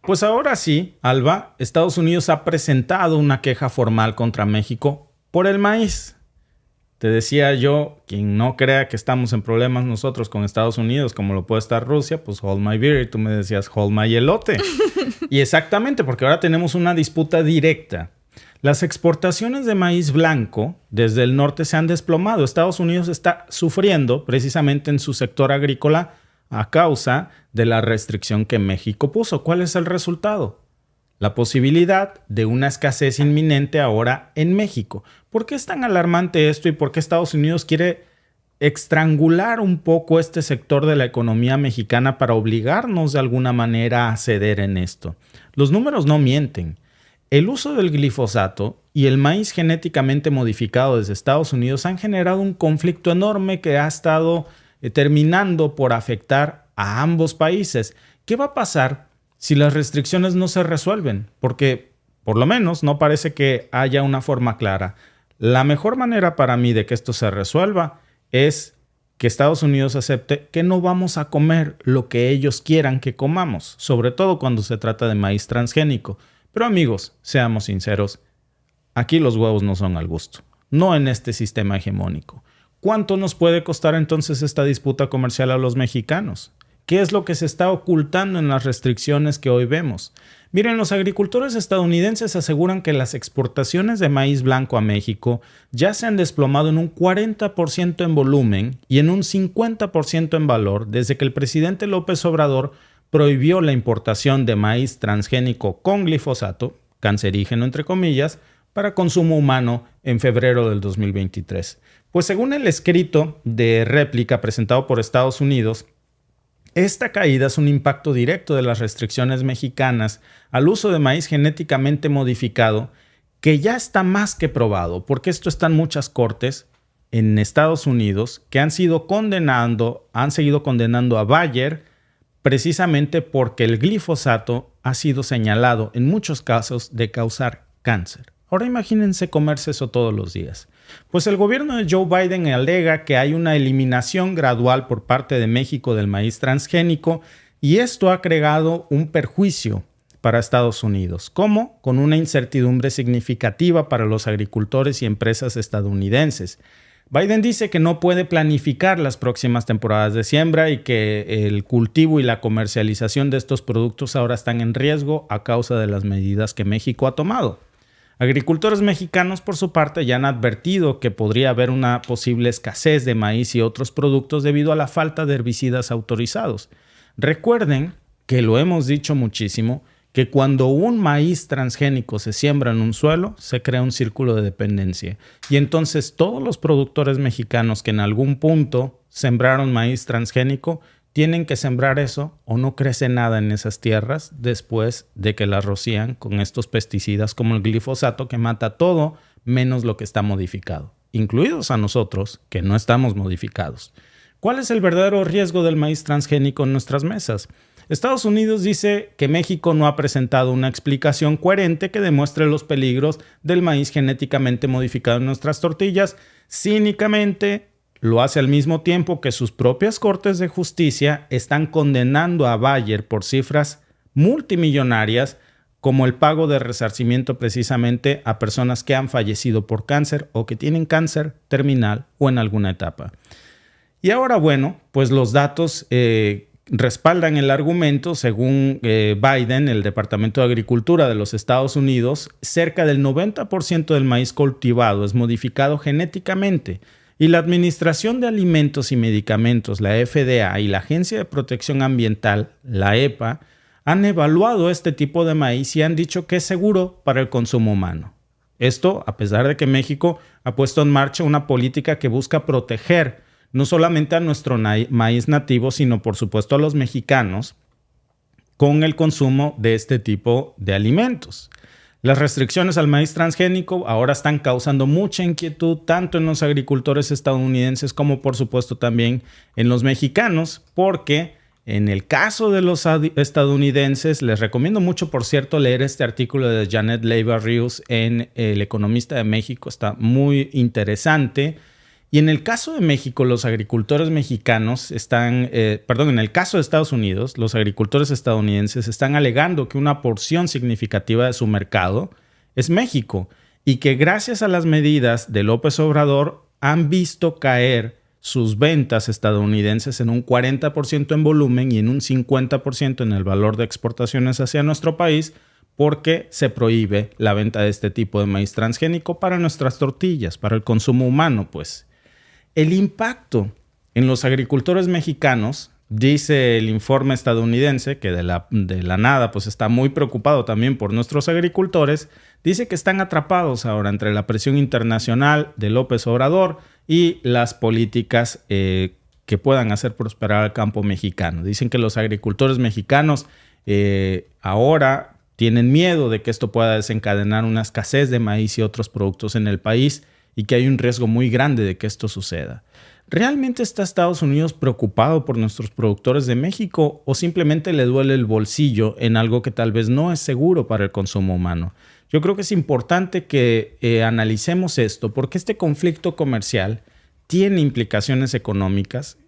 Pues ahora sí, Alba, Estados Unidos ha presentado una queja formal contra México por el maíz. Te decía yo, quien no crea que estamos en problemas nosotros con Estados Unidos, como lo puede estar Rusia, pues hold my beer, y tú me decías hold my elote. Y exactamente, porque ahora tenemos una disputa directa. Las exportaciones de maíz blanco desde el norte se han desplomado. Estados Unidos está sufriendo precisamente en su sector agrícola a causa de la restricción que México puso. ¿Cuál es el resultado? La posibilidad de una escasez inminente ahora en México. ¿Por qué es tan alarmante esto y por qué Estados Unidos quiere estrangular un poco este sector de la economía mexicana para obligarnos de alguna manera a ceder en esto? Los números no mienten. El uso del glifosato y el maíz genéticamente modificado desde Estados Unidos han generado un conflicto enorme que ha estado terminando por afectar a ambos países. ¿Qué va a pasar si las restricciones no se resuelven? Porque por lo menos no parece que haya una forma clara. La mejor manera para mí de que esto se resuelva es que Estados Unidos acepte que no vamos a comer lo que ellos quieran que comamos, sobre todo cuando se trata de maíz transgénico. Pero amigos, seamos sinceros, aquí los huevos no son al gusto, no en este sistema hegemónico. ¿Cuánto nos puede costar entonces esta disputa comercial a los mexicanos? ¿Qué es lo que se está ocultando en las restricciones que hoy vemos? Miren, los agricultores estadounidenses aseguran que las exportaciones de maíz blanco a México ya se han desplomado en un 40% en volumen y en un 50% en valor desde que el presidente López Obrador prohibió la importación de maíz transgénico con glifosato, cancerígeno entre comillas, para consumo humano en febrero del 2023. Pues según el escrito de réplica presentado por Estados Unidos, esta caída es un impacto directo de las restricciones mexicanas al uso de maíz genéticamente modificado que ya está más que probado, porque esto está en muchas cortes en Estados Unidos que han seguido condenando a Bayer precisamente porque el glifosato ha sido señalado en muchos casos de causar cáncer. Ahora imagínense comerse eso todos los días. Pues el gobierno de Joe Biden alega que hay una eliminación gradual por parte de México del maíz transgénico y esto ha creado un perjuicio para Estados Unidos. ¿Cómo? Con una incertidumbre significativa para los agricultores y empresas estadounidenses. Biden dice que no puede planificar las próximas temporadas de siembra y que el cultivo y la comercialización de estos productos ahora están en riesgo a causa de las medidas que México ha tomado. Agricultores mexicanos, por su parte, ya han advertido que podría haber una posible escasez de maíz y otros productos debido a la falta de herbicidas autorizados. Recuerden que lo hemos dicho muchísimo, que cuando un maíz transgénico se siembra en un suelo, se crea un círculo de dependencia. Y entonces todos los productores mexicanos que en algún punto sembraron maíz transgénico, tienen que sembrar eso o no crece nada en esas tierras después de que las rocían con estos pesticidas como el glifosato que mata todo menos lo que está modificado, incluidos a nosotros que no estamos modificados. ¿Cuál es el verdadero riesgo del maíz transgénico en nuestras mesas? Estados Unidos dice que México no ha presentado una explicación coherente que demuestre los peligros del maíz genéticamente modificado en nuestras tortillas. Cínicamente, lo hace al mismo tiempo que sus propias cortes de justicia están condenando a Bayer por cifras multimillonarias como el pago de resarcimiento precisamente a personas que han fallecido por cáncer o que tienen cáncer terminal o en alguna etapa. Y ahora, bueno, pues los datos respaldan el argumento. Según Biden, el Departamento de Agricultura de los Estados Unidos, cerca del 90% del maíz cultivado es modificado genéticamente. Y la Administración de Alimentos y Medicamentos, la FDA, y la Agencia de Protección Ambiental, la EPA, han evaluado este tipo de maíz y han dicho que es seguro para el consumo humano. Esto a pesar de que México ha puesto en marcha una política que busca proteger no solamente a nuestro maíz nativo, sino por supuesto a los mexicanos con el consumo de este tipo de alimentos. Las restricciones al maíz transgénico ahora están causando mucha inquietud tanto en los agricultores estadounidenses como por supuesto también en los mexicanos, porque en el caso de los estadounidenses, les recomiendo mucho, por cierto, leer este artículo de Janet Leiva Ríos en El Economista de México, está muy interesante. Y en el caso de México, los agricultores mexicanos en el caso de Estados Unidos, los agricultores estadounidenses están alegando que una porción significativa de su mercado es México y que gracias a las medidas de López Obrador han visto caer sus ventas estadounidenses en un 40% en volumen y en un 50% en el valor de exportaciones hacia nuestro país, porque se prohíbe la venta de este tipo de maíz transgénico para nuestras tortillas, para el consumo humano, pues. El impacto en los agricultores mexicanos, dice el informe estadounidense, que de la nada pues está muy preocupado también por nuestros agricultores, dice que están atrapados ahora entre la presión internacional de López Obrador y las políticas que puedan hacer prosperar al campo mexicano. Dicen que los agricultores mexicanos ahora tienen miedo de que esto pueda desencadenar una escasez de maíz y otros productos en el país y que hay un riesgo muy grande de que esto suceda. ¿Realmente está Estados Unidos preocupado por nuestros productores de México o simplemente le duele el bolsillo en algo que tal vez no es seguro para el consumo humano? Yo creo que es importante que analicemos esto porque este conflicto comercial tiene implicaciones económicas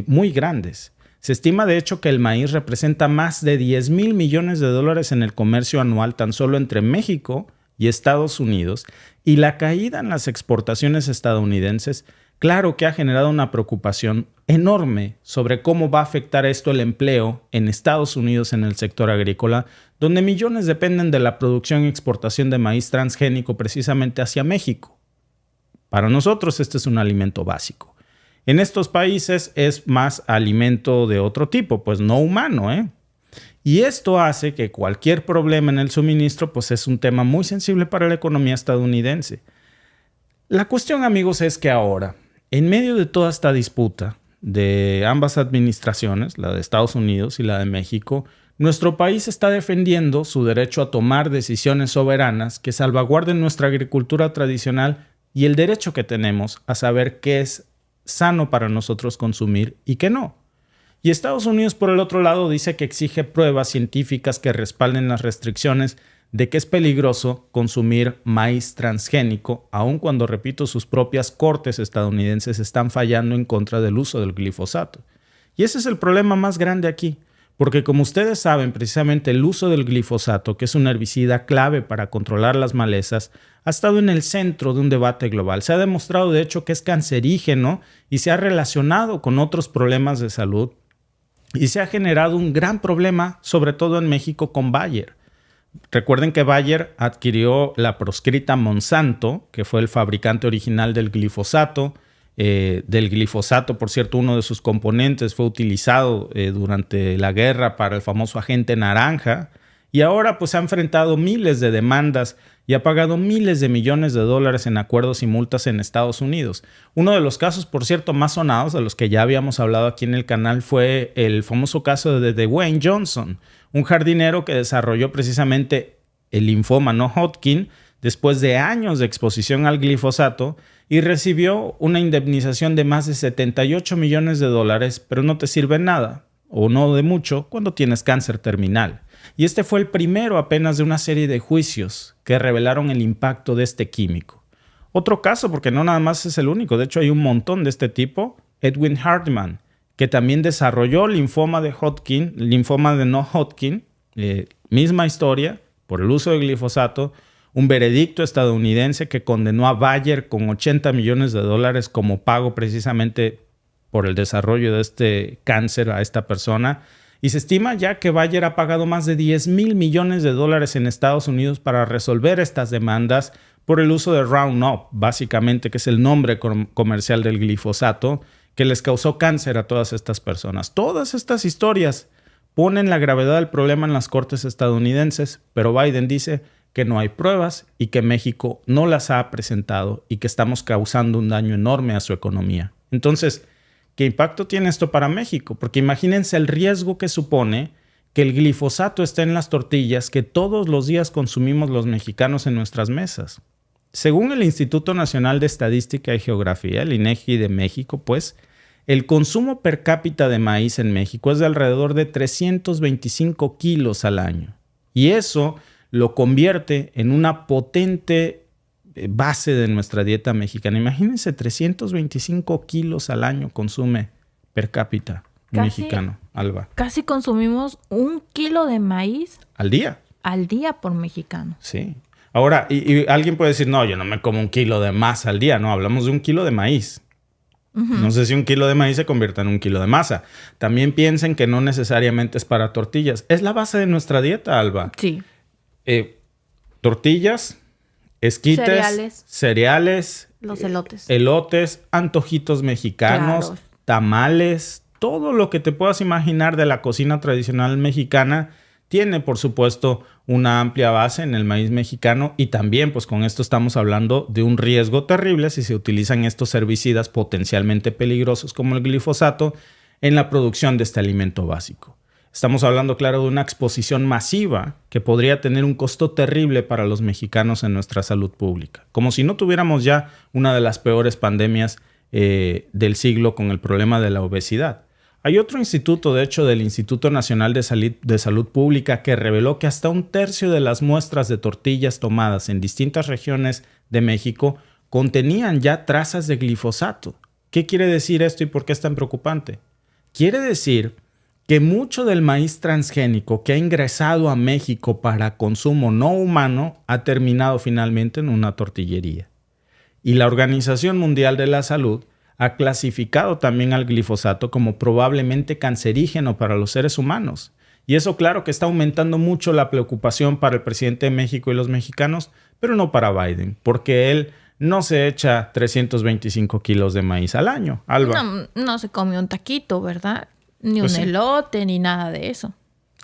muy grandes. Se estima de hecho que el maíz representa más de 10,000 millones de dólares en el comercio anual tan solo entre México y Estados Unidos, y la caída en las exportaciones estadounidenses, claro que ha generado una preocupación enorme sobre cómo va a afectar esto el empleo en Estados Unidos en el sector agrícola, donde millones dependen de la producción y exportación de maíz transgénico precisamente hacia México. Para nosotros este es un alimento básico. En estos países es más alimento de otro tipo, pues no humano, ¿eh? Y esto hace que cualquier problema en el suministro pues es un tema muy sensible para la economía estadounidense. La cuestión, amigos, es que ahora, en medio de toda esta disputa de ambas administraciones, la de Estados Unidos y la de México, nuestro país está defendiendo su derecho a tomar decisiones soberanas que salvaguarden nuestra agricultura tradicional y el derecho que tenemos a saber qué es sano para nosotros consumir y qué no. Y Estados Unidos, por el otro lado, dice que exige pruebas científicas que respalden las restricciones de que es peligroso consumir maíz transgénico, aun cuando, repito, sus propias cortes estadounidenses están fallando en contra del uso del glifosato. Y ese es el problema más grande aquí, porque como ustedes saben, precisamente el uso del glifosato, que es un herbicida clave para controlar las malezas, ha estado en el centro de un debate global. Se ha demostrado, de hecho, que es cancerígeno y se ha relacionado con otros problemas de salud. Y se ha generado un gran problema, sobre todo en México, con Bayer. Recuerden que Bayer adquirió la proscrita Monsanto, que fue el fabricante original del glifosato. Por cierto, uno de sus componentes fue utilizado durante la guerra para el famoso agente naranja. Y ahora pues ha enfrentado miles de demandas y ha pagado miles de millones de dólares en acuerdos y multas en Estados Unidos. Uno de los casos, por cierto, más sonados, de los que ya habíamos hablado aquí en el canal, fue el famoso caso de Dwayne Johnson, un jardinero que desarrolló precisamente el linfoma no Hodgkin después de años de exposición al glifosato y recibió una indemnización de más de 78 millones de dólares, pero no te sirve nada, o no de mucho, cuando tienes cáncer terminal. Y este fue el primero apenas de una serie de juicios que revelaron el impacto de este químico. Otro caso, porque no nada más es el único, de hecho hay un montón de este tipo, Edwin Hartman, que también desarrolló linfoma de no Hodgkin, misma historia, por el uso de glifosato, un veredicto estadounidense que condenó a Bayer con 80 millones de dólares como pago precisamente por el desarrollo de este cáncer a esta persona. Y se estima ya que Bayer ha pagado más de 10,000 millones de dólares en Estados Unidos para resolver estas demandas por el uso de Roundup, básicamente, que es el nombre comercial del glifosato, que les causó cáncer a todas estas personas. Todas estas historias ponen la gravedad del problema en las cortes estadounidenses, pero Biden dice que no hay pruebas y que México no las ha presentado y que estamos causando un daño enorme a su economía. Entonces, ¿qué impacto tiene esto para México? Porque imagínense el riesgo que supone que el glifosato esté en las tortillas que todos los días consumimos los mexicanos en nuestras mesas. Según el Instituto Nacional de Estadística y Geografía, el INEGI de México, pues, el consumo per cápita de maíz en México es de alrededor de 325 kilos al año. Y eso lo convierte en una potente base de nuestra dieta mexicana. Imagínense, 325 kilos al año consume per cápita un mexicano, Alba. Casi consumimos 1 kilo de maíz al día. Al día por mexicano. Sí. Ahora, y alguien puede decir, no, yo no me como 1 kilo de masa al día. No, hablamos de 1 kilo de maíz. No sé si 1 kilo de maíz se convierta en 1 kilo de masa. También piensen que no necesariamente es para tortillas. Es la base de nuestra dieta, Alba. Sí. Tortillas, esquites, cereales, los elotes. Elotes, antojitos mexicanos, claro, tamales, todo lo que te puedas imaginar de la cocina tradicional mexicana tiene, por supuesto, una amplia base en el maíz mexicano y también, pues con esto estamos hablando de un riesgo terrible si se utilizan estos herbicidas potencialmente peligrosos como el glifosato en la producción de este alimento básico. Estamos hablando, claro, de una exposición masiva que podría tener un costo terrible para los mexicanos en nuestra salud pública. Como si no tuviéramos ya una de las peores pandemias del siglo con el problema de la obesidad. Hay otro instituto, de hecho, del Instituto Nacional de Salud Pública, que reveló que hasta 1/3 de las muestras de tortillas tomadas en distintas regiones de México contenían ya trazas de glifosato. ¿Qué quiere decir esto y por qué es tan preocupante? Quiere decir que mucho del maíz transgénico que ha ingresado a México para consumo no humano ha terminado finalmente en una tortillería. Y la Organización Mundial de la Salud ha clasificado también al glifosato como probablemente cancerígeno para los seres humanos. Y eso, claro, que está aumentando mucho la preocupación para el presidente de México y los mexicanos, pero no para Biden, porque él no se echa 325 kilos de maíz al año, Alba. No se come un taquito, ¿verdad? Ni pues un elote, ni nada de eso.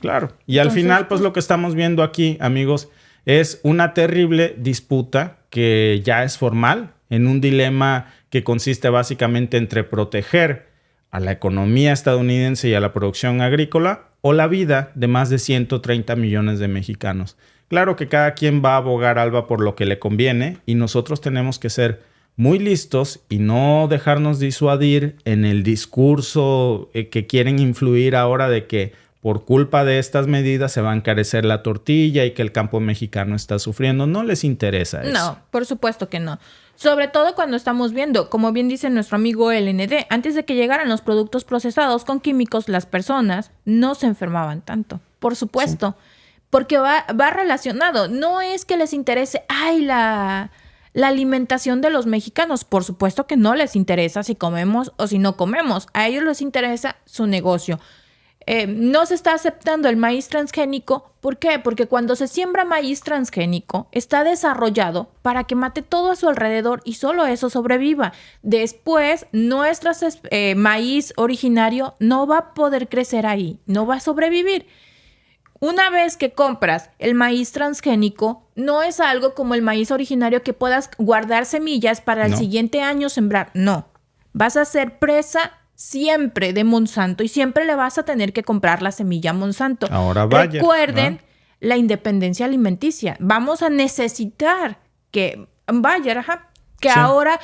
Claro. Y entonces, al final, pues lo que estamos viendo aquí, amigos, es una terrible disputa que ya es formal en un dilema que consiste básicamente entre proteger a la economía estadounidense y a la producción agrícola o la vida de más de 130 millones de mexicanos. Claro que cada quien va a abogar, Alba, por lo que le conviene y nosotros tenemos que ser muy listos y no dejarnos disuadir en el discurso que quieren influir ahora de que por culpa de estas medidas se va a encarecer la tortilla y que el campo mexicano está sufriendo. No les interesa eso. No, por supuesto que no. Sobre todo cuando estamos viendo, como bien dice nuestro amigo LND, antes de que llegaran los productos procesados con químicos, las personas no se enfermaban tanto. Por supuesto, sí. Porque va relacionado. No es que les interese, la alimentación de los mexicanos. Por supuesto que no les interesa si comemos o si no comemos. A ellos les interesa su negocio. No se está aceptando el maíz transgénico. ¿Por qué? Porque cuando se siembra maíz transgénico, está desarrollado para que mate todo a su alrededor y solo eso sobreviva. Después, nuestro maíz originario no va a poder crecer ahí, no va a sobrevivir. Una vez que compras el maíz transgénico, no es algo como el maíz originario que puedas guardar semillas para el siguiente año sembrar. No, vas a ser presa siempre de Monsanto y siempre le vas a tener que comprar la semilla a Monsanto. Ahora Bayer, recuerden la independencia alimenticia. Vamos a necesitar que Bayer, ahora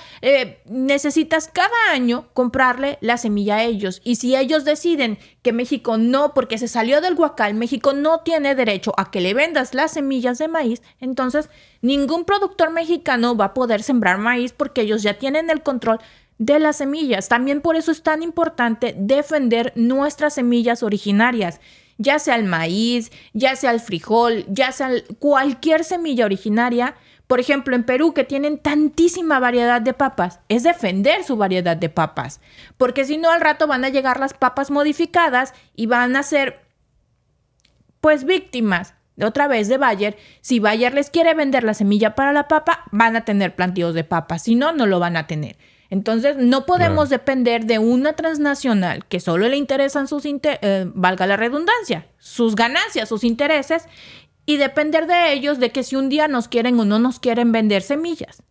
necesitas cada año comprarle la semilla a ellos. Y si ellos deciden que México no, porque se salió del huacal, México no tiene derecho a que le vendas las semillas de maíz, entonces ningún productor mexicano va a poder sembrar maíz porque ellos ya tienen el control de las semillas. También por eso es tan importante defender nuestras semillas originarias, ya sea el maíz, ya sea el frijol, ya sea cualquier semilla originaria. Por ejemplo, en Perú, que tienen tantísima variedad de papas, es defender su variedad de papas, porque si no al rato van a llegar las papas modificadas y van a ser pues víctimas otra vez de Bayer. Si Bayer les quiere vender la semilla para la papa, van a tener plantíos de papas, si no, no lo van a tener. Entonces, no podemos depender de una transnacional que solo le interesan valga la redundancia, sus ganancias, sus intereses, y depender de ellos de que si un día nos quieren o no nos quieren vender semillas.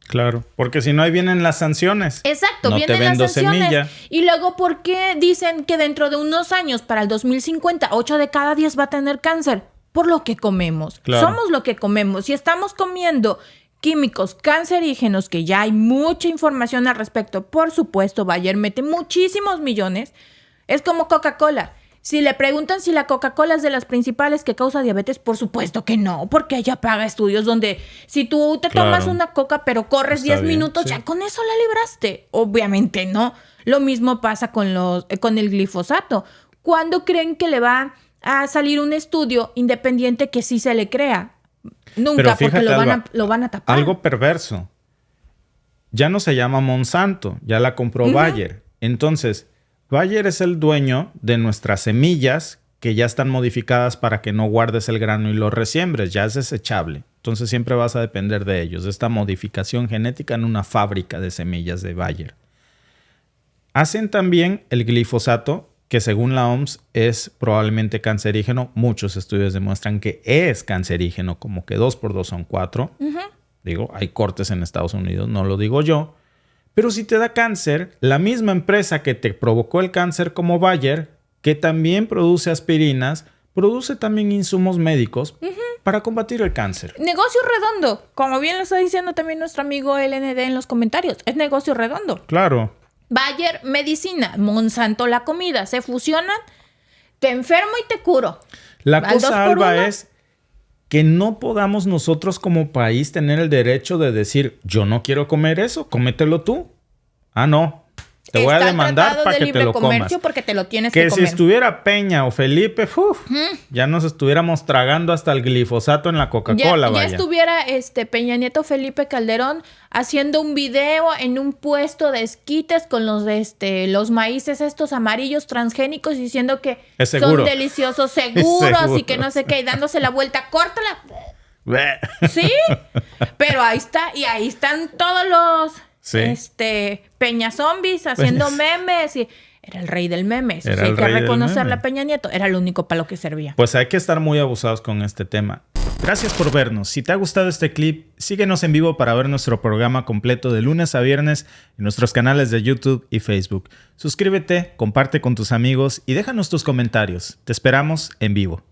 Claro, porque si no, ahí vienen las sanciones. Exacto, no vienen te vendo las sanciones. Semilla. Y luego, ¿por qué dicen que dentro de unos años, para el 2050, 8 de cada 10 va a tener cáncer? Por lo que comemos. Claro. Somos lo que comemos. Si estamos comiendo químicos cancerígenos, que ya hay mucha información al respecto, por supuesto, Bayer mete muchísimos millones. Es como Coca-Cola. Si le preguntan si la Coca-Cola es de las principales que causa diabetes, por supuesto que no, porque ella paga estudios donde si tú te tomas una Coca pero corres 10 minutos, ya con eso la libraste. Obviamente no. Lo mismo pasa con el glifosato. ¿Cuándo creen que le va a salir un estudio independiente que sí se le crea? Nunca, fíjate, porque lo van a tapar. Algo perverso. Ya no se llama Monsanto, ya la compró Bayer. Entonces, Bayer es el dueño de nuestras semillas que ya están modificadas para que no guardes el grano y lo resiembres. Ya es desechable. Entonces siempre vas a depender de ellos. De esta modificación genética en una fábrica de semillas de Bayer. Hacen también el glifosato, que según la OMS es probablemente cancerígeno. Muchos estudios demuestran que es cancerígeno, como que 2 por 2 son 4. Digo, hay cortes en Estados Unidos, no lo digo yo. Pero si te da cáncer, la misma empresa que te provocó el cáncer como Bayer, que también produce aspirinas, produce también insumos médicos para combatir el cáncer. Negocio redondo. Como bien lo está diciendo también nuestro amigo LND en los comentarios. Es negocio redondo. Claro. Bayer, medicina. Monsanto, la comida. Se fusionan, te enfermo y te curo. La cosa, Alba, es que no podamos nosotros como país tener el derecho de decir, yo no quiero comer eso, cómetelo tú. Ah, no. Te voy a demandar para que te lo comas. Porque te lo tienes que comer. Que si estuviera Peña o Felipe, ya nos estuviéramos tragando hasta el glifosato en la Coca-Cola, ya estuviera Peña Nieto Felipe Calderón haciendo un video en un puesto de esquites con los maíces estos amarillos transgénicos diciendo que son deliciosos, seguros y que no sé qué, y dándose la vuelta, córtala. Sí, pero ahí está, y ahí están todos los... Sí. Peña Zombies haciendo memes y era el rey del meme. Eso sí, hay que reconocerle a Peña Nieto. Era lo único para lo que servía. Pues hay que estar muy abusados con este tema. Gracias por vernos. Si te ha gustado este clip, síguenos en vivo para ver nuestro programa completo de lunes a viernes en nuestros canales de YouTube y Facebook. Suscríbete, comparte con tus amigos y déjanos tus comentarios. Te esperamos en vivo.